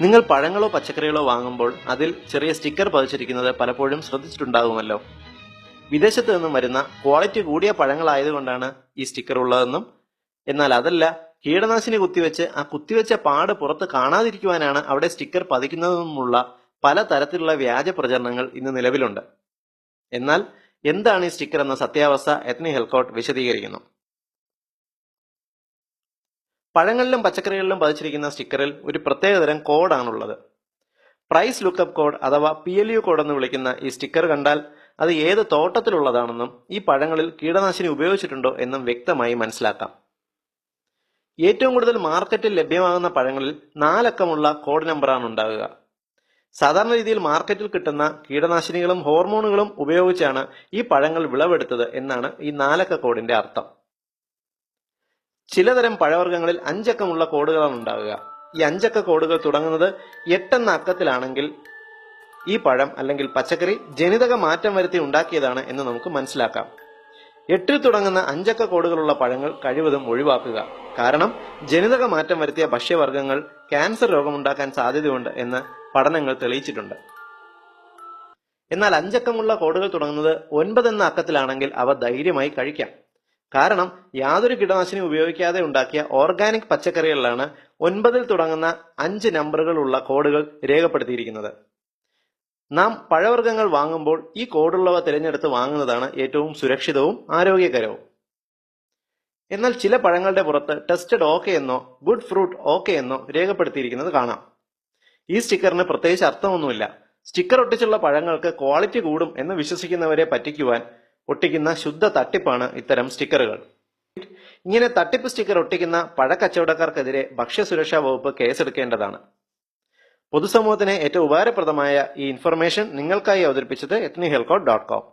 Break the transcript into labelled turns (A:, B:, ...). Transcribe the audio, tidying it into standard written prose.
A: നിങ്ങൾ പഴങ്ങളോ പച്ചക്കറികളോ വാങ്ങുമ്പോൾ അതിൽ ചെറിയ സ്റ്റിക്കർ പതിച്ചിരിക്കുന്നത് പലപ്പോഴും ശ്രദ്ധിച്ചിട്ടുണ്ടാകുമല്ലോ. വിദേശത്ത് നിന്നും വരുന്ന ക്വാളിറ്റി കൂടിയ പഴങ്ങളായതുകൊണ്ടാണ് ഈ സ്റ്റിക്കർ ഉള്ളതെന്നും, എന്നാൽ അതല്ല, കീടനാശിനി കുത്തിവെച്ച് ആ കുത്തിവെച്ച പാട് പുറത്ത് കാണാതിരിക്കുവാനാണ് അവിടെ സ്റ്റിക്കർ പതിക്കുന്നതെന്നുമുള്ള പല തരത്തിലുള്ള വ്യാജ പ്രചരണങ്ങൾ ഇന്ന് നിലവിലുണ്ട്. എന്നാൽ എന്താണ് ഈ സ്റ്റിക്കർ എന്ന സത്യാവസ്ഥ എത്നി ഹെൽക്കോട്ട് വിശദീകരിക്കുന്നു. പഴങ്ങളിലും പച്ചക്കറികളിലും പതിച്ചിരിക്കുന്ന സ്റ്റിക്കറിൽ ഒരു പ്രത്യേകതരം കോഡാണുള്ളത്. പ്രൈസ് ലുക്കപ്പ് കോഡ് അഥവാ PLU കോഡ് എന്ന് വിളിക്കുന്ന ഈ സ്റ്റിക്കർ കണ്ടാൽ അത് ഏത് തോട്ടത്തിലുള്ളതാണെന്നും ഈ പഴങ്ങളിൽ കീടനാശിനി ഉപയോഗിച്ചിട്ടുണ്ടോ എന്നും വ്യക്തമായി മനസ്സിലാക്കാം. ഏറ്റവും കൂടുതൽ മാർക്കറ്റിൽ ലഭ്യമാകുന്ന പഴങ്ങളിൽ 4 അക്കമുള്ള കോഡ് നമ്പറാണ് ഉണ്ടാകുക. സാധാരണ രീതിയിൽ മാർക്കറ്റിൽ കിട്ടുന്ന കീടനാശിനികളും ഹോർമോണുകളും ഉപയോഗിച്ചാണ് ഈ പഴങ്ങൾ വിളവെടുത്തത് എന്നാണ് ഈ 4 അക്ക കോഡിന്റെ അർത്ഥം. ചിലതരം പഴവർഗ്ഗങ്ങളിൽ 5 അക്കമുള്ള കോഡുകളാണ് ഉണ്ടാകുക. ഈ 5 അക്ക കോഡുകൾ തുടങ്ങുന്നത് 8 എന്ന അക്കത്തിലാണെങ്കിൽ ഈ പഴം അല്ലെങ്കിൽ പച്ചക്കറി ജനിതക മാറ്റം വരുത്തി ഉണ്ടാക്കിയതാണ് എന്ന് നമുക്ക് മനസ്സിലാക്കാം. 8ൽ തുടങ്ങുന്ന 5 അക്ക കോഡുകളുള്ള പഴങ്ങൾ കഴിവതും ഒഴിവാക്കുക. കാരണം ജനിതക മാറ്റം വരുത്തിയ ഭക്ഷ്യവർഗ്ഗങ്ങൾ ക്യാൻസർ രോഗമുണ്ടാക്കാൻ സാധ്യതയുണ്ട് എന്ന് പഠനങ്ങൾ തെളിയിച്ചിട്ടുണ്ട്. എന്നാൽ 5 അക്കമുള്ള കോഡുകൾ തുടങ്ങുന്നത് 9 എന്ന അക്കത്തിലാണെങ്കിൽ അവ ധൈര്യമായി കഴിക്കാം. കാരണം യാതൊരു കീടനാശിനി ഉപയോഗിക്കാതെ ഉണ്ടാക്കിയ ഓർഗാനിക് പച്ചക്കറികളിലാണ് 9ൽ തുടങ്ങുന്ന 5 നമ്പറുകളുള്ള കോഡുകൾ രേഖപ്പെടുത്തിയിരിക്കുന്നത്. നാം പഴവർഗ്ഗങ്ങൾ വാങ്ങുമ്പോൾ ഈ കോഡുള്ളവ തിരഞ്ഞെടുത്ത് വാങ്ങുന്നതാണ് ഏറ്റവും സുരക്ഷിതവും ആരോഗ്യകരവും. എന്നാൽ ചില പഴങ്ങളുടെ പുറത്ത് ടെസ്റ്റഡ് ഓക്കെ എന്നോ ഗുഡ് ഫ്രൂട്ട് ഓക്കെ എന്നോ രേഖപ്പെടുത്തിയിരിക്കുന്നത് കാണാം. ഈ സ്റ്റിക്കറിന് പ്രത്യേകിച്ച് അർത്ഥമൊന്നുമില്ല. സ്റ്റിക്കർ ഒട്ടിച്ചുള്ള പഴങ്ങൾക്ക് ക്വാളിറ്റി കൂടും എന്ന് വിശ്വസിക്കുന്നവരെ പറ്റിക്കുവാൻ ഒട്ടിക്കുന്ന ശുദ്ധ തട്ടിപ്പാണ് ഇത്തരം സ്റ്റിക്കറുകൾ. ഇങ്ങനെ തട്ടിപ്പ് സ്റ്റിക്കർ ഒട്ടിക്കുന്ന പഴക്കച്ചവടക്കാർക്കെതിരെ ഭക്ഷ്യസുരക്ഷാ വകുപ്പ് കേസെടുക്കേണ്ടതാണ്. പൊതുസമൂഹത്തിന് ഏറ്റവും ഉപകാരപ്രദമായ ഈ ഇൻഫർമേഷൻ നിങ്ങൾക്കായി അവതരിപ്പിച്ചത് ethnihellcote.com.